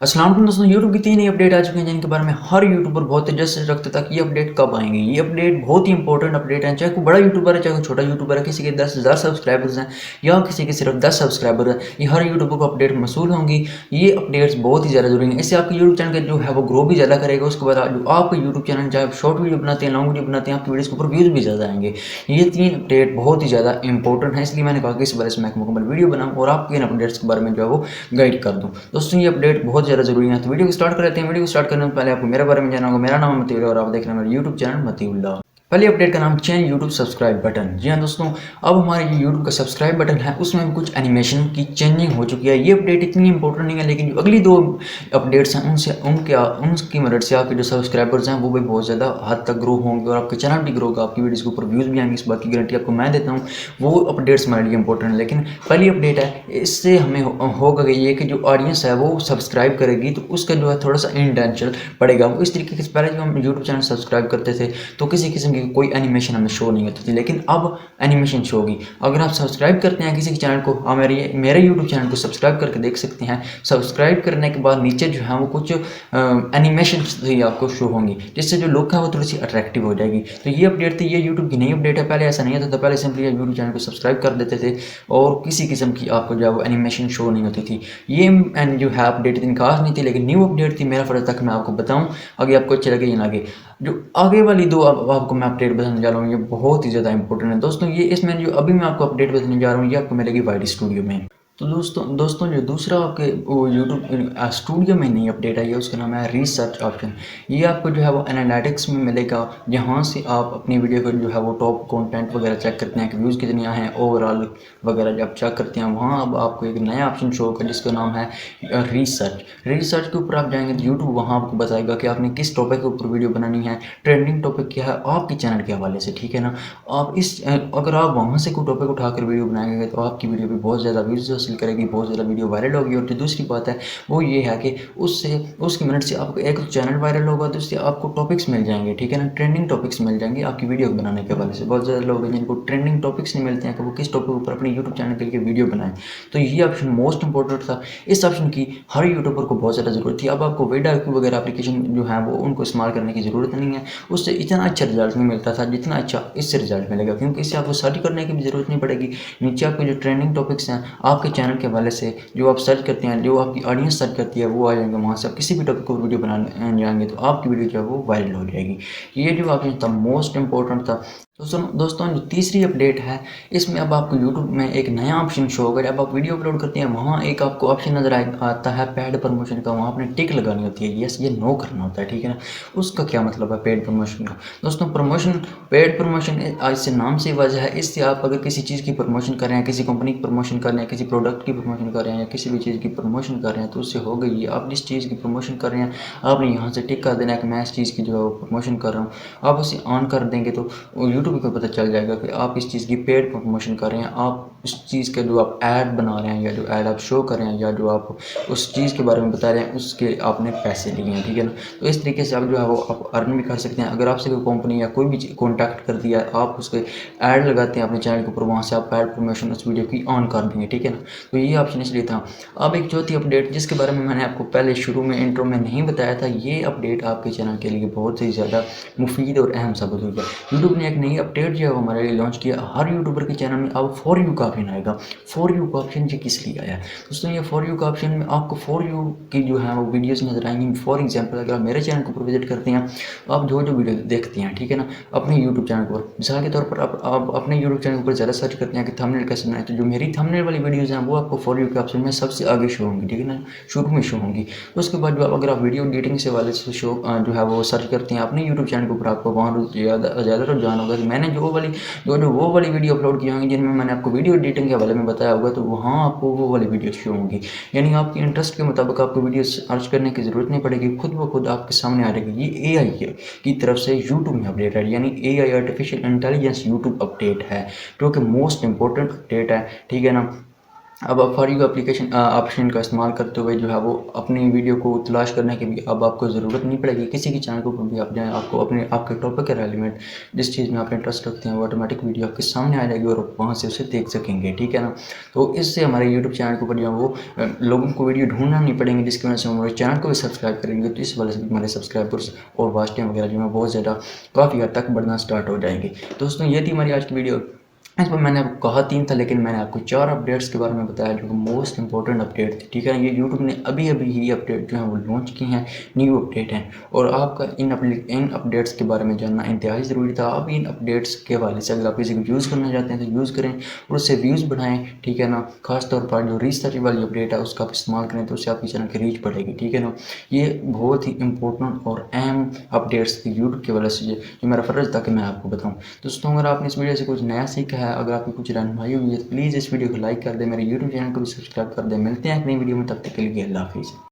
अस्सलाम वालेकुम दोस्तों, यूट्यूब की 3 नई अपडेट आ चुकी हैं जिनके बारे में हर यूट्यूबर बहुत तेजस्वी रखते था कि ये अपडेट कब आएंगे। ये अपडेट बहुत ही इंपॉर्टेंट अपडेट है, चाहे कोई बड़ा यूट्यूबर है चाहे कोई छोटा यूट्यूबर है, किसी के 10,000 सब्सक्राइबर्स हैं या किसी के सिर्फ 10 सब्सक्राइबर है, ये हर यूट्यूबर को अपडेट मसूल होंगी। ये अपडेट्स बहुत ही ज़्यादा जरूरी है, इससे आपके यूट्यूब चैनल जो है वो ग्रो भी ज़्यादा करेगा। उसके बाद जो आपका यूट्यूब चैनल चाहे शॉर्ट वीडियो बनाते हैं, लॉन्ग वीडियो बनाते हैं, आपकी वीडियोज़ के ऊपर व्यूज़ भी ज़्यादा आएंगे। ये 3 अपडेट बहुत ही ज़्यादा इंपॉर्टेंट है, इसलिए मैंने कहा कि इस बारे में एक मुकम्मल वीडियो बनाऊँ और आपके इन अपडेट्स के बारे में जो है वो गाइड कर दूँ। दोस्तों ये अपडेट बहुत ज़्यादा जरूरी है, तो वीडियो को स्टार्ट कर लेते हैं। वीडियो को स्टार्ट करने से पहले आपको मेरे बारे में जानना होगा। मेरा नाम है मतीउल्लाह और आप देख रहे हैं मेरा यूट्यूब चैनल मतीउल्लाह। पहली अपडेट का नाम चेंज यूट्यूब सब्सक्राइब बटन। जी हाँ दोस्तों, अब हमारे जो यूट्यूब का सब्सक्राइब बटन है उसमें कुछ एनिमेशन की चेंजिंग हो चुकी है। ये अपडेट इतनी इंपॉर्टेंट नहीं है, लेकिन जो अगली 2 अपडेट्स हैं उनकी मदद से आपके जो सब्सक्राइबर्स हैं वो भी बहुत ज़्यादा हद तक ग्रो होंगे और आपके चैनल भी ग्रो होगा, आपकी वीडियोज़ के ऊपर व्यूज़ भी आएंगे। इस बात की गारंटी आपको मैं देता हूँ। वो अपडेट्स हमारे लिए इंपॉर्टेंट है, लेकिन पहली अपडेट है, इससे हमें होगा ये कि जो ऑडियंस है वो सब्सक्राइब करेगी तो उसका जो है थोड़ा सा इंटेंशन पड़ेगा। वो इस तरीके से पहले जब हम यूट्यूब चैनल सब्सक्राइब करते थे तो किसी किस्म की कोई एनिमेशन हमें शो नहीं होती थी, लेकिन अब एनिमेशन शो होगी। अगर आप सब्सक्राइब करते हैं किसी के चैनल को, आप मेरे यूट्यूब चैनल को सब्सक्राइब करके देख सकते हैं। सब्सक्राइब करने के बाद नीचे जो है वो कुछ एनिमेशन ही आपको शो होंगी, जिससे जो लुक है वो थोड़ी सी अट्रैक्टिव हो जाएगी। तो ये अपडेट थी, ये यूट्यूब की नई अपडेट है। पहले ऐसा नहीं होता था, पहले सिंपली यूट्यूब चैनल को सब्सक्राइब कर देते थे और किसी किस्म की आपको जो है वो एनिमेशन शो नहीं होती थी। ये जो है अपडेट इतनी खास नहीं थी, लेकिन न्यू अपडेट थी। मेरा फर्ज तक मैं आपको बताऊं, आगे आपको अच्छे लगे या ना लगे। जो आगे वाली 2 अब आपको मैं अपडेट बताने जा रहा हूँ, ये बहुत ही ज़्यादा इंपॉर्टेंट है दोस्तों। ये इसमें जो अभी मैं आपको अपडेट बताने जा रहा हूँ ये आपको मिलेगी वाइड स्टूडियो में। तो दोस्तों जो दूसरा आपके वो यूट्यूब स्टूडियो में नई अपडेट आई है उसका नाम है रिसर्च ऑप्शन। ये आपको जो है वो एनालिटिक्स में मिलेगा, जहाँ से आप अपनी वीडियो को जो है वो टॉप कंटेंट वगैरह चेक करते हैं कि व्यूज़ कितने आए हैं, ओवरऑल वगैरह जब चेक करते हैं वहाँ अब आपको एक नया ऑप्शन शो होगा जिसका नाम है रिसर्च के ऊपर आप जाएंगे तो यूट्यूब वहाँ आपको बताएगा कि आपने किस टॉपिक के ऊपर वीडियो बनानी है, ट्रेंडिंग टॉपिक क्या है आपके चैनल के हवाले से, ठीक है ना। आप अगर आप वहाँ से कोई टॉपिक उठाकर वीडियो बनाएंगे तो आपकी वीडियो भी बहुत ज़्यादा व्यूज़ हासिल करेगी, बहुत ज़्यादा वीडियो वायरल होगी। और जो दूसरी बात है वो ये है कि उसकी मदद से आपको एक तो चैनल वायरल होगा, दूसरी आपको टॉपिक्स मिल जाएंगे, ठीक है ना, ट्रेंडिंग टॉपिक्स मिल जाएंगे आपकी वीडियो बनाने के हवाले से। बहुत ज़्यादा लोग हैं जिनको ट्रेंडिंग टॉपिक्स नहीं मिलते हैं कि वो किस टॉपिक के ऊपर अपने यूट्यूब चैनल के लिए वीडियो बनाएं। तो ये ऑप्शन मोस्ट इंपॉर्टेंट था। इस ऑप्शन की हर यूट्यूबर को बहुत ज़्यादा ज़रूरत थी। अब आपको वीडियो वगैरह एप्लीकेशन जो है वो उनको इस्तेमाल करने की ज़रूरत नहीं है, उससे इतना अच्छा रिजल्ट नहीं मिलता था जितना अच्छा इससे रिजल्ट मिलेगा, क्योंकि इससे आपको सर्च करने की भी ज़रूरत नहीं पड़ेगी। नीचे आपके जो ट्रेंडिंग टॉपिक्स हैं आपके चैनल के हवाले से जो आप सर्च करते हैं, जो आपकी ऑडियंस सर्च करती है वो आ जाएंगे। वहाँ से आप किसी भी टॉपिक को वीडियो बनाने जाएंगे तो आपकी वीडियो जो है वो वायरल हो जाएगी। ये जो ऑप्शन था मोस्ट इंपॉर्टेंट था। दोस्तों जो तीसरी अपडेट है इसमें अब आपको यूट्यूब में एक नया ऑप्शन शो होगा। जब आप वीडियो अपलोड करते हैं वहाँ एक आपको ऑप्शन नज़र आता है पेड प्रमोशन का, वहाँ आपने टिक लगानी होती है, यस ये नो करना होता है, ठीक है ना। उसका क्या मतलब है पेड प्रमोशन का? दोस्तों पेड प्रमोशन इससे नाम से वजह है, इससे आप अगर किसी चीज़ की प्रमोशन कर रहे हैं, किसी कंपनी की प्रमोशन कर रहे हैं, किसी प्रोडक्ट की प्रमोशन कर रहे हैं या किसी भी चीज़ की प्रमोशन कर रहे हैं तो उससे हो गई है। आप जिस चीज़ की प्रमोशन कर रहे हैं आपने यहाँ से टिक कर देना है कि मैं इस चीज़ की जो है प्रमोशन कर रहा हूँ। आप उसे ऑन कर देंगे तो यूट्यूब को पता चल जाएगा कि आप इस चीज़ की पेड प्रमोशन कर रहे हैं, आप उस चीज़ का जो आप ऐड बना रहे हैं या जो ऐड आप शो कर रहे हैं या जो आप उस चीज़ के बारे में बता रहे हैं उसके आपने पैसे लिए हैं, ठीक है ना। तो इस तरीके से आप जो है वो आप अर्न भी कर सकते हैं। अगर आपसे कोई कंपनी या कोई भी कॉन्टैक्ट करती है, आप उसके ऐड लगाते हैं अपने चैनल के ऊपर, वहाँ से आप पेड प्रमोशन उस वीडियो की ऑन कर देंगे, ठीक है ना। तो ये ऑप्शन इसलिए था। अब एक चौथी अपडेट जिसके बारे में मैंने आपको पहले शुरू में इंट्रो में नहीं बताया था, ये अपडेट आपके चैनल के लिए बहुत ही ज़्यादा मुफीद और अहम साबित होगी। यूट्यूब ने एक नई अपडेट जो है वो हमारे लिए लॉन्च किया। हर यूट्यूबर के चैनल में अब फॉर यू का ऑप्शन आएगा। फॉर यू का ऑप्शन ये किस लिए आया है दोस्तों? ये फॉर यू का ऑप्शन में आपको फॉर यू की जो है वो वीडियोस नजर आएंगी। फॉर एग्जांपल अगर आप मेरे चैनल को विजिट करते हैं तो आप जो वीडियो देखते हैं, ठीक है ना, अपने यूट्यूब चैनल पर, मिसाल के तौर पर आप अपने यूट्यूब चैनल पर ज़्यादा सर्च करते हैं कि थंबनेल कैसे बनाए, तो जो मेरी थंबनेल वाली वीडियोज़ हैं वो आपको फॉर यू के ऑप्शन में सबसे आगे शो होंगी, ठीक है ना, शुरू में शो होंगी। तो उसके बाद जो अगर आप वीडियो एडिटिंग से वाले से शो जो है वो सर्च करते हैं अपने यूट्यूब चैनल के ऊपर, आपको वहाँ ज़्यादा रुझान होगा कि मैंने जो वो वाली वीडियो अपलोड की होंगी जिनमें मैंने आपको वीडियो एडिटिंग के बारे में बताया होगा, तो वहाँ आपको वो वाली वीडियो शो होंगी। यानी आपके इंटरेस्ट के मुताबिक आपको वीडियो सर्च करने की ज़रूरत नहीं पड़ेगी, खुद ब खुद आपके सामने आ जाएगी। ये AI की तरफ से यूट्यूब में अपडेट है, यानी AI artificial intelligence YouTube update है, जो कि मोस्ट इंपॉर्टेंट अपडेट है, ठीक है ना। अब आप फॉर यू एप्लीकेशन ऑप्शन का इस्तेमाल करते हुए जो है वो अपनी वीडियो को तलाश करने की भी अब आपको ज़रूरत नहीं पड़ेगी। किसी की चैनल के ऊपर भी आप जाएँ, आपको अपने आपके टॉपिक के रिलेवेंट जिस चीज़ में आप इंटरेस्ट रखते हैं वो ऑटोमेटिक वीडियो आपके सामने आ जाएगी और आप वहाँ से उसे देख सकेंगे, ठीक है ना। तो इससे हमारे यूट्यूब चैनल के ऊपर जो है वो लोगों को वीडियो ढूंढना नहीं पड़ेंगे, जिसकी वजह से हमारे चैनल को भी सब्सक्राइब करेंगे, तो इस वजह से हमारे सब्सक्राइबर्स और वॉच टाइम वगैरह जो है बहुत ज़्यादा काफ़ी हद तक बढ़ना स्टार्ट हो जाएंगे। दोस्तों ये थी हमारी आज की वीडियो। इस पर मैंने आपको कहा 3 था, लेकिन मैंने आपको 4 अपडेट्स के बारे में बताया जो मोस्ट इंपॉर्टेंट अपडेट थी, ठीक है। ये यूट्यूब ने अभी अभी ही अपडेट जो है वो लॉन्च की हैं, न्यू अपडेट हैं, और आपका इन अपडेट्स के बारे में जानना इंतहाई ज़रूरी था। आप इन अपडेट्स के हवाले से अगर आप किसी को यूज़ करना चाहते हैं तो यूज़ करें और उससे व्यूज़ बढ़ाएं, ठीक है ना। खासतौर पर जो रिसर्च वाली अपडेट है उसका आप इस्तेमाल करें तो उससे आपकी चैनल की रीच बढ़ेगी, ठीक है ना। ये बहुत ही इंपॉर्टेंट और अहम अपडेट्स थी यूट्यूब की वजह से, जो मेरा फ़र्ज़ था कि मैं आपको बताऊँ। दोस्तों अगर आपने इस वीडियो से कुछ नया सीखा है, अगर आपकी कुछ रहनुमाई हुई है तो प्लीज़ इस वीडियो को लाइक कर दें, मेरे यूट्यूब चैनल को भी सब्सक्राइब कर दें। मिलते हैं एक नई वीडियो में, तब तक के लिए अल्लाह हाफिज़।